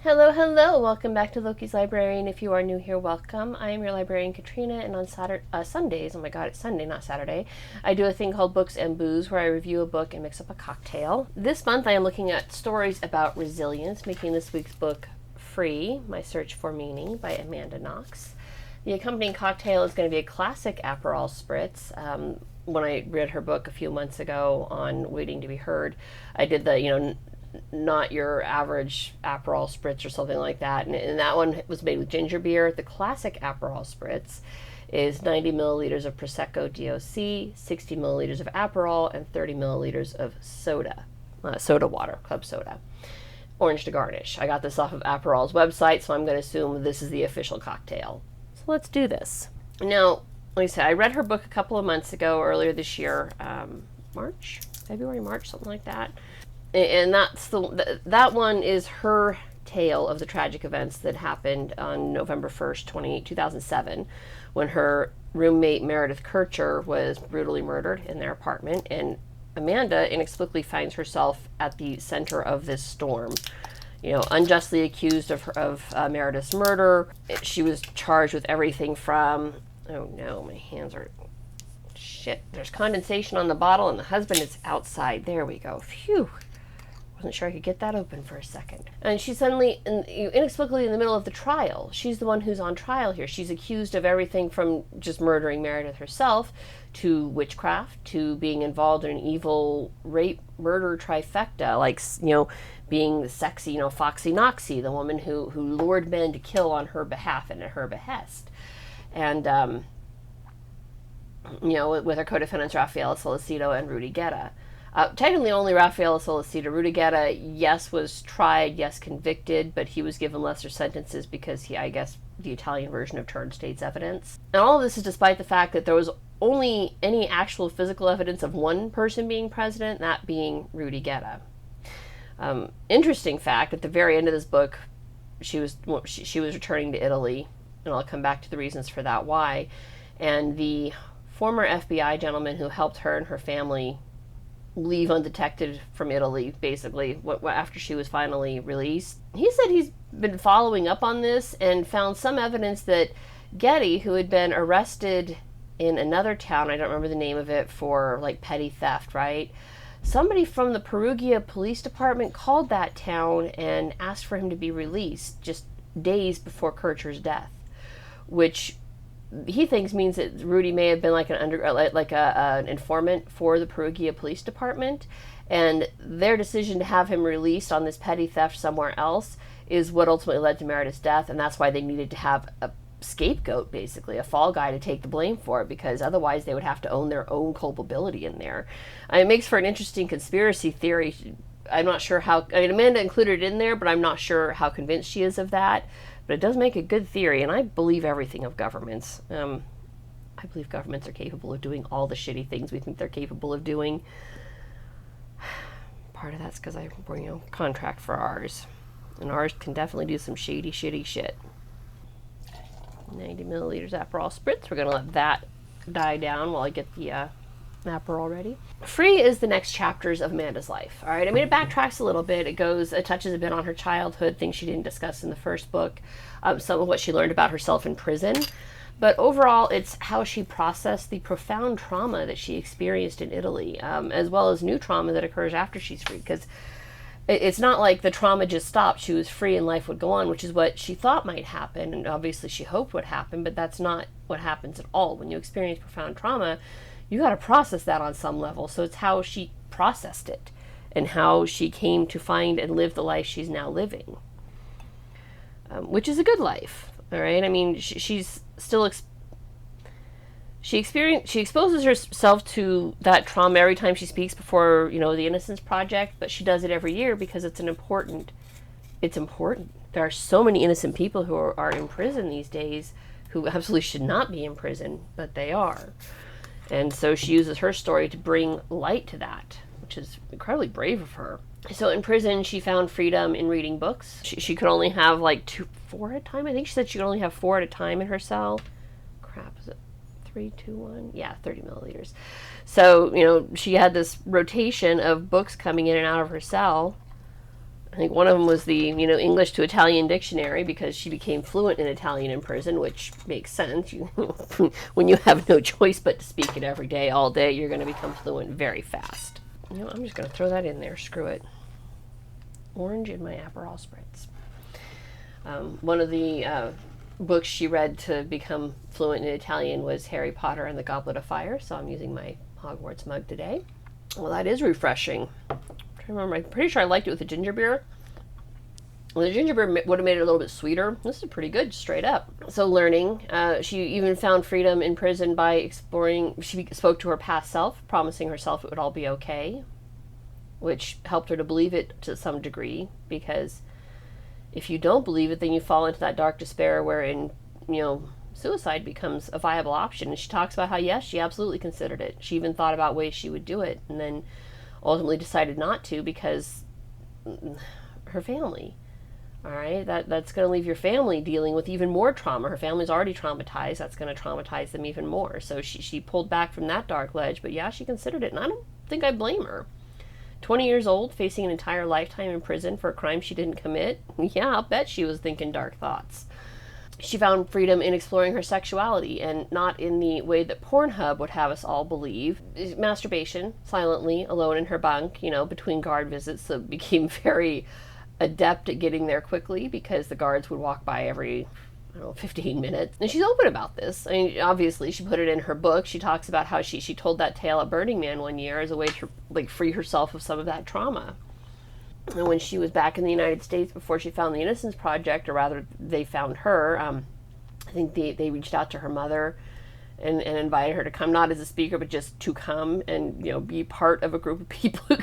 Hello, hello. Welcome back to Loki's Librarian. If you are new here, welcome. I am your librarian, Katrina, and on Sundays, oh my god, it's Sunday, not Saturday, I do a thing called Books and Booze where I review a book and mix up a cocktail. This month I am looking at stories about resilience, making this week's book Free, My Search for Meaning by Amanda Knox. The accompanying cocktail is going to be a classic Aperol Spritz. When I read her book a few months ago on Waiting to be Heard, I did the, not your average Aperol Spritz or something like that. And that one was made with ginger beer. The classic Aperol Spritz is 90 milliliters of Prosecco DOC, 60 milliliters of Aperol, and 30 milliliters of soda water, club soda. Orange to garnish. I got this off of Aperol's website, so I'm going to assume this is the official cocktail. So let's do this. Now, like I said, I read her book a couple of months ago, earlier this year, February, March, something like that. And that one is her tale of the tragic events that happened on November 1st, 2007, when her roommate Meredith Kircher was brutally murdered in their apartment, and Amanda inexplicably finds herself at the center of this storm. Unjustly accused of Meredith's murder. She was charged with everything from, oh no, my hands are, shit, there's condensation on the bottle and the husband is outside. There we go. Phew. Wasn't sure I could get that open for a second. And she's suddenly, inexplicably in the middle of the trial. She's the one who's on trial here. She's accused of everything from just murdering Meredith herself to witchcraft to being involved in an evil rape murder trifecta, like, being the sexy, Foxy Noxy, the woman who lured men to kill on her behalf and at her behest. And, with her co-defendants Rafaela Solicito and Rudy Guerra. Technically only Rafaela Solicito. Rudy Guerra, yes, was tried, yes, convicted, but he was given lesser sentences because he, I guess, the Italian version of turned state's evidence. And all of this is despite the fact that there was only any actual physical evidence of one person being president, that being Rudy Guerra. Interesting fact, at the very end of this book, she was returning to Italy, and I'll come back to the reasons for that, why. And the former FBI gentleman who helped her and her family leave undetected from Italy, basically, after she was finally released. He said he's been following up on this and found some evidence that Getty, who had been arrested in another town, I don't remember the name of it, for like petty theft, right? Somebody from the Perugia Police Department called that town and asked for him to be released just days before Kircher's death, which he thinks means that Rudy may have been like an informant for the Perugia Police Department, and their decision to have him released on this petty theft somewhere else is what ultimately led to Meredith's death, and that's why they needed to have a scapegoat, basically, a fall guy to take the blame for it, because otherwise they would have to own their own culpability in there. It makes for an interesting conspiracy theory. I'm not sure how, Amanda included it in there, but I'm not sure how convinced she is of that. But it does make a good theory, and I believe everything of governments. I believe governments are capable of doing all the shitty things we think they're capable of doing. Part of that's because I contract for ours. And ours can definitely do some shady, shitty shit. 90 milliliters Aperol Spritz. We're going to let that die down while I get the Aperol ready. Free is the next chapters of Amanda's life. All right, it backtracks a little bit. It touches a bit on her childhood, things she didn't discuss in the first book, some of what she learned about herself in prison. But overall, it's how she processed the profound trauma that she experienced in Italy, as well as new trauma that occurs after she's free. Because it's not like the trauma just stopped. She was free and life would go on, which is what she thought might happen, and obviously she hoped would happen, but that's not what happens at all. When you experience profound trauma, you got to process that on some level. So it's how she processed it and how she came to find and live the life she's now living, which is a good life. All right. She's still she exposes herself to that trauma every time she speaks before, the Innocence Project, but she does it every year because it's important. There are so many innocent people who are in prison these days who absolutely should not be in prison, but they are. And so she uses her story to bring light to that, which is incredibly brave of her. So in prison, she found freedom in reading books. She could only have four at a time. I think she said she could only have 4 at a time in her cell. Crap, is it 3, 2, 1? Yeah, 30 milliliters. So, she had this rotation of books coming in and out of her cell. I think one of them was the, English to Italian dictionary, because she became fluent in Italian in prison, which makes sense. When you have no choice but to speak it every day, all day, you're going to become fluent very fast. I'm just going to throw that in there. Screw it. Orange in my Aperol Spritz. One of the books she read to become fluent in Italian was Harry Potter and the Goblet of Fire, so I'm using my Hogwarts mug today. Well, that is refreshing. I'm pretty sure I liked it with the ginger beer. Well, the ginger beer would have made it a little bit sweeter. This is pretty good, straight up. So learning. She even found freedom in prison by exploring. She spoke to her past self, promising herself it would all be okay, which helped her to believe it to some degree, because if you don't believe it, then you fall into that dark despair wherein, suicide becomes a viable option. And she talks about how, yes, she absolutely considered it. She even thought about ways she would do it, and then ultimately decided not to because her family. All right, that's going to leave your family dealing with even more trauma. Her family's already traumatized. That's going to traumatize them even more. So she pulled back from that dark ledge, but yeah, she considered it, and I don't think I blame her. 20 years old, facing an entire lifetime in prison for a crime she didn't commit. Yeah, I'll bet she was thinking dark thoughts. She found freedom in exploring her sexuality, and not in the way that Pornhub would have us all believe. Masturbation, silently, alone in her bunk, between guard visits, so became very adept at getting there quickly because the guards would walk by every, 15 minutes. And she's open about this. I mean, obviously, she put it in her book. She talks about how she told that tale at Burning Man one year as a way to, free herself of some of that trauma. And when she was back in the United States before she found the Innocence Project, or rather they found her, I think they reached out to her mother and invited her to come, not as a speaker, but just to come and, be part of a group of people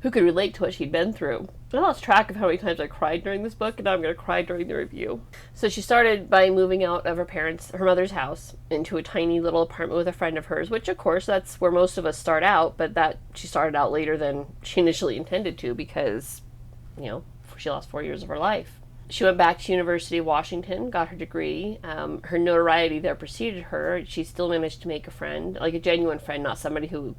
who could relate to what she'd been through. I lost track of how many times I cried during this book, and now I'm going to cry during the review. So she started by moving out of her mother's house, into a tiny little apartment with a friend of hers, which, of course, that's where most of us start out, but that she started out later than she initially intended to because, she lost 4 years of her life. She went back to University of Washington, got her degree. Her notoriety there preceded her. She still managed to make a friend, like a genuine friend, not somebody who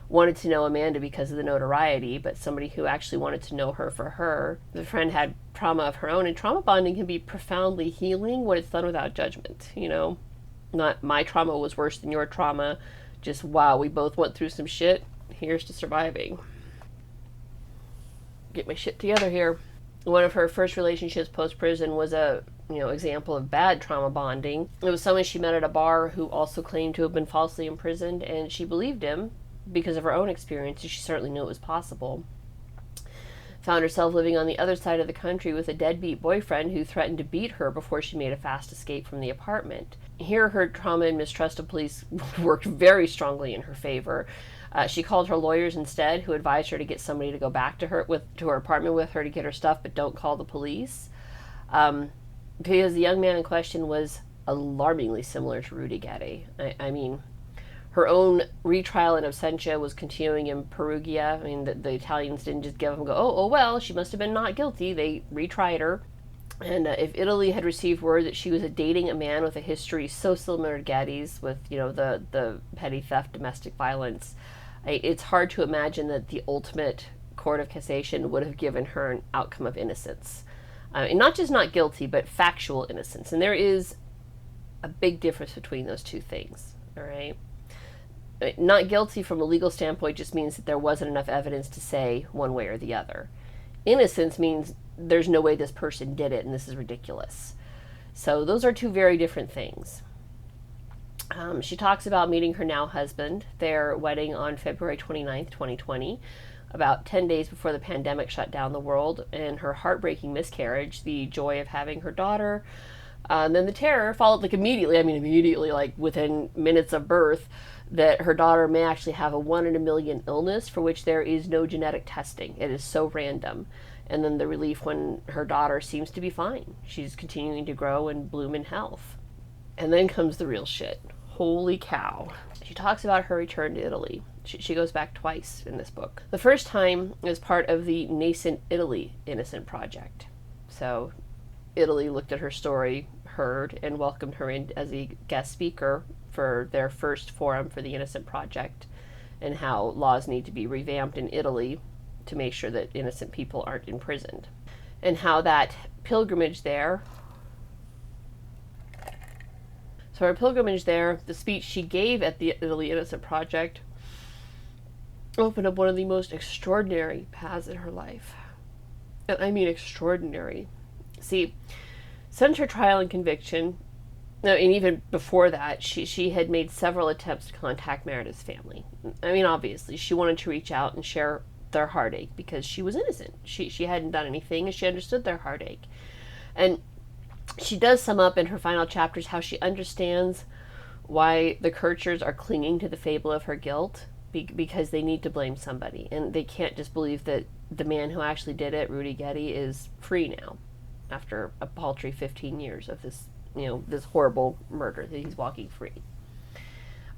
wanted to know Amanda because of the notoriety, but somebody who actually wanted to know her for her. The friend had trauma of her own, and trauma bonding can be profoundly healing when it's done without judgment, Not my trauma was worse than your trauma, just wow, we both went through some shit, here's to surviving. Get my shit together here. One of her first relationships post-prison was a example of bad trauma bonding. It was someone she met at a bar who also claimed to have been falsely imprisoned, and she believed him because of her own experiences. She certainly knew it was possible. Found herself living on the other side of the country with a deadbeat boyfriend who threatened to beat her before she made a fast escape from the apartment. Here, her trauma and mistrust of police worked very strongly in her favor. She called her lawyers instead, who advised her to get somebody to go back to her apartment with her to get her stuff, but don't call the police. Because the young man in question was alarmingly similar to Rudy Getty. I mean, her own retrial in absentia was continuing in Perugia. I mean, the Italians didn't just give them go, oh, well, she must have been not guilty. They retried her. And if Italy had received word that she was dating a man with a history so similar to Getty's, with, the petty theft, domestic violence, it's hard to imagine that the ultimate court of cassation would have given her an outcome of innocence. And not just not guilty, but factual innocence. And there is a big difference between those two things, all right? Not guilty from a legal standpoint just means that there wasn't enough evidence to say one way or the other. Innocence means there's no way this person did it, and this is ridiculous. So those are two very different things. She talks about meeting her now husband, their wedding on February 29th, 2020, about 10 days before the pandemic shut down the world, and her heartbreaking miscarriage, the joy of having her daughter, and then the terror followed immediately, like within minutes of birth, that her daughter may actually have a 1 in a million illness for which there is no genetic testing. It is so random. And then the relief when her daughter seems to be fine. She's continuing to grow and bloom in health. And then comes the real shit. Holy cow. She talks about her return to Italy. She goes back twice in this book. The first time as part of the nascent Italy Innocent Project. So Italy looked at her story, heard, and welcomed her in as a guest speaker for their first forum for the Innocent Project, and how laws need to be revamped in Italy to make sure that innocent people aren't imprisoned. And how that pilgrimage there, so her pilgrimage there, the speech she gave at the Italy Innocent Project, opened up one of the most extraordinary paths in her life. And I mean extraordinary. See, since her trial and conviction, no, and even before that, she had made several attempts to contact Meredith's family. I mean, obviously, she wanted to reach out and share their heartache because she was innocent. She hadn't done anything, and she understood their heartache. And she does sum up in her final chapters how she understands why the Kirchers are clinging to the fable of her guilt, because they need to blame somebody, and they can't just believe that the man who actually did it, Rudy Getty, is free now after a paltry 15 years of this, this horrible murder, that he's walking free.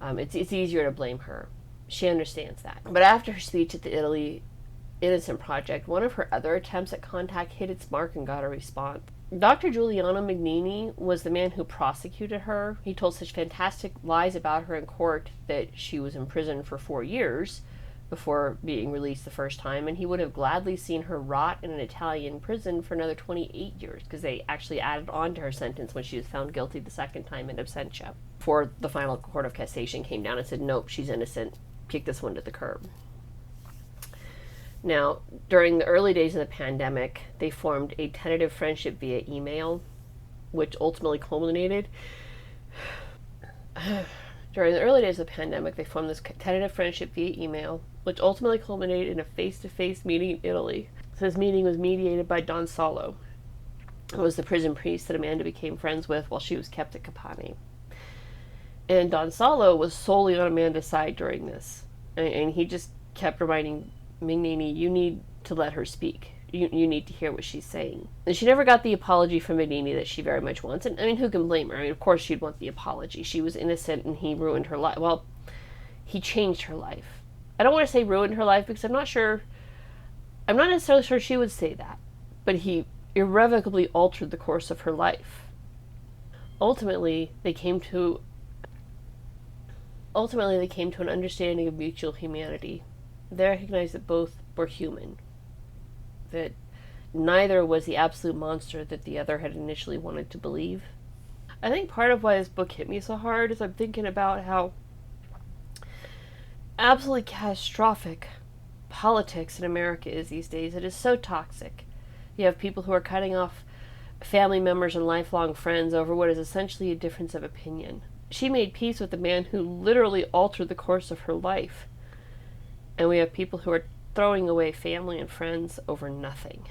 It's easier to blame her. She understands that. But after her speech at the Italy Innocent Project, one of her other attempts at contact hit its mark and got a response. Dr. Giuliano Magnini was the man who prosecuted her. He told such fantastic lies about her in court that she was in prison for 4 years before being released the first time, and he would have gladly seen her rot in an Italian prison for another 28 years, because they actually added on to her sentence when she was found guilty the second time in absentia, before the final court of cassation came down and said, nope, she's innocent, kick this one to the curb. Now, during the early days of the pandemic, they formed a tentative friendship via email, which ultimately culminated... During the early days of the pandemic, they formed this tentative friendship via email, which ultimately culminated in a face-to-face meeting in Italy. So this meeting was mediated by Don Solo, who was the prison priest that Amanda became friends with while she was kept at Capani. And Don Solo was solely on Amanda's side during this. And he just kept reminding Magnini, you need to let her speak. You need to hear what she's saying. And she never got the apology from Magnini that she very much wants. And I mean, who can blame her? I mean, of course she'd want the apology. She was innocent and he ruined her life. Well, he changed her life. I don't want to say ruined her life because I'm not necessarily sure she would say that. But he irrevocably altered the course of her life. Ultimately, they came to an understanding of mutual humanity. They recognized that both were human. That neither was the absolute monster that the other had initially wanted to believe. I think part of why this book hit me so hard is I'm thinking about how absolutely catastrophic politics in America is these days. It is so toxic. You have people who are cutting off family members and lifelong friends over what is essentially a difference of opinion. She made peace with the man who literally altered the course of her life. And we have people who are throwing away family and friends over nothing.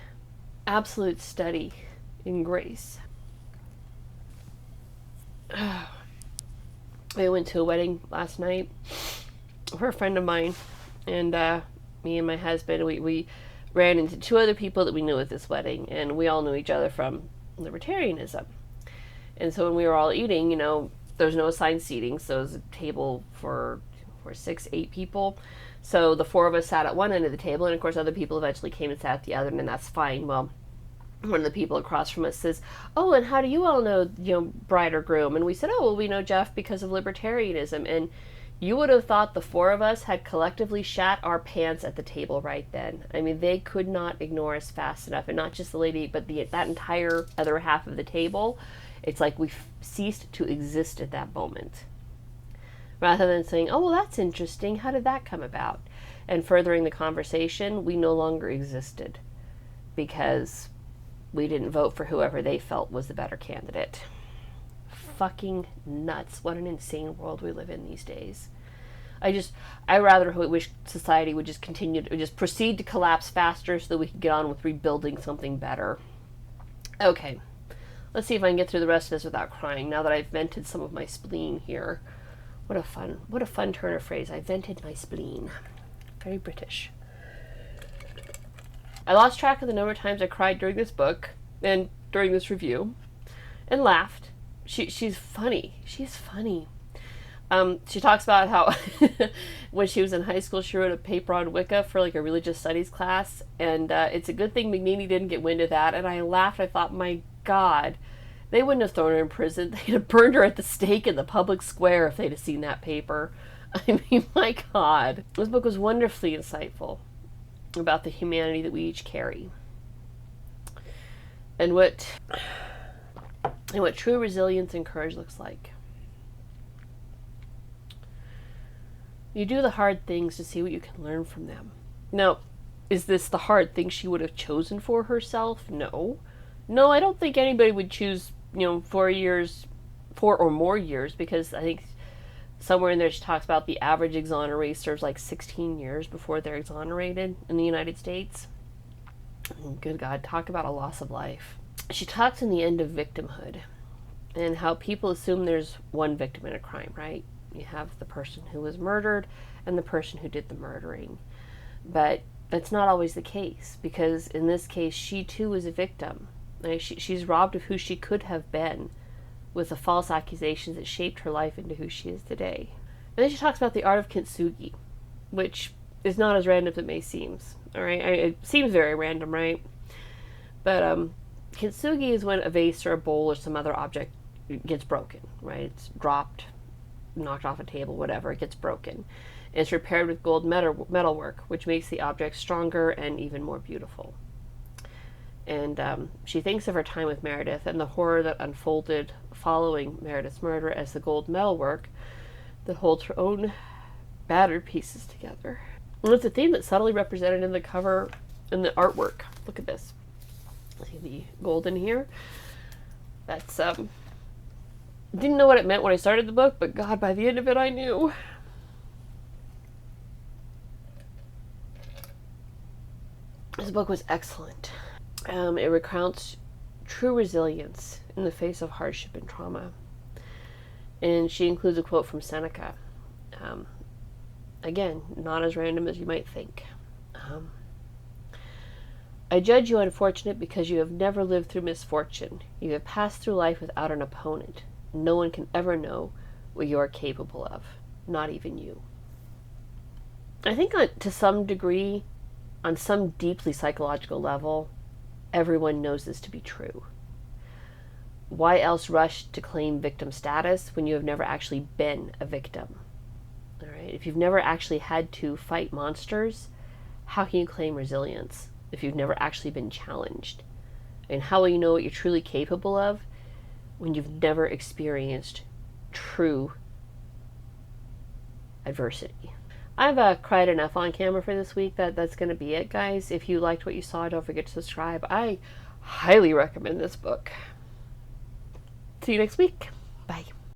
Absolute study in grace. I went to a wedding last night for a friend of mine, and me and my husband, we ran into two other people that we knew at this wedding, and we all knew each other from libertarianism. And so when we were all eating, there's no assigned seating, so it was a table for 6-8 people. So the four of us sat at one end of the table, and of course other people eventually came and sat at the other, and that's fine. Well, one of the people across from us says, oh, and how do you all know, bride or groom? And we said, oh, well, we know Jeff because of libertarianism. And you would have thought the four of us had collectively shat our pants at the table right then. I mean, they could not ignore us fast enough. And not just the lady, but that entire other half of the table. It's like we ceased to exist at that moment. Rather than saying, oh, well, that's interesting. How did that come about? And furthering the conversation, we no longer existed because we didn't vote for whoever they felt was the better candidate. Fucking nuts. What an insane world we live in these days. I rather wish society would just continue to just proceed to collapse faster so that we could get on with rebuilding something better. Okay. Let's see if I can get through the rest of this without crying now that I've vented some of my spleen here. What a fun turn of phrase. I vented my spleen. Very British. I lost track of the number of times I cried during this book and during this review and laughed. She's funny. She's funny. She talks about how when she was in high school, she wrote a paper on Wicca for like a religious studies class. And it's a good thing Magnini didn't get wind of that. And I laughed. I thought, my God, they wouldn't have thrown her in prison. They'd have burned her at the stake in the public square if they'd have seen that paper. I mean, my God. This book was wonderfully insightful. about the humanity that we each carry. And what true resilience and courage looks like. You do the hard things to see what you can learn from them. Now, is this the hard thing she would have chosen for herself? No. No, I don't think anybody would choose, 4 or more years, because I think somewhere in there she talks about the average exoneree serves like 16 years before they're exonerated in the United States. Good God, talk about a loss of life. She talks in the end of victimhood and how people assume there's one victim in a crime, right? You have the person who was murdered and the person who did the murdering. But that's not always the case, because in this case, she too was a victim. She's robbed of who she could have been with the false accusations that shaped her life into who she is today. And then she talks about the art of kintsugi, which is not as random as it may seem. All right, it seems very random, right? But kintsugi is when a vase or a bowl or some other object gets broken, right? It's dropped, knocked off a table, whatever, it gets broken. And it's repaired with gold metalwork, which makes the object stronger and even more beautiful. And she thinks of her time with Meredith and the horror that unfolded following Meredith's murder as the gold metalwork that holds her own battered pieces together. And it's a theme that's subtly represented in the cover and the artwork. Look at this. See the gold in here? That's, didn't know what it meant when I started the book, but God, by the end of it, I knew. This book was excellent. It recounts true resilience in the face of hardship and trauma. And she includes a quote from Seneca. Again, not as random as you might think. I judge you unfortunate because you have never lived through misfortune. You have passed through life without an opponent. No one can ever know what you are capable of. Not even you. I think to some degree, on some deeply psychological level, everyone knows this to be true. Why else rush to claim victim status when you have never actually been a victim? All right? If you've never actually had to fight monsters, how can you claim resilience if you've never actually been challenged? And how will you know what you're truly capable of when you've never experienced true adversity? I've cried enough on camera for this week. That's going to be it, guys. If you liked what you saw, don't forget to subscribe. I highly recommend this book. See you next week.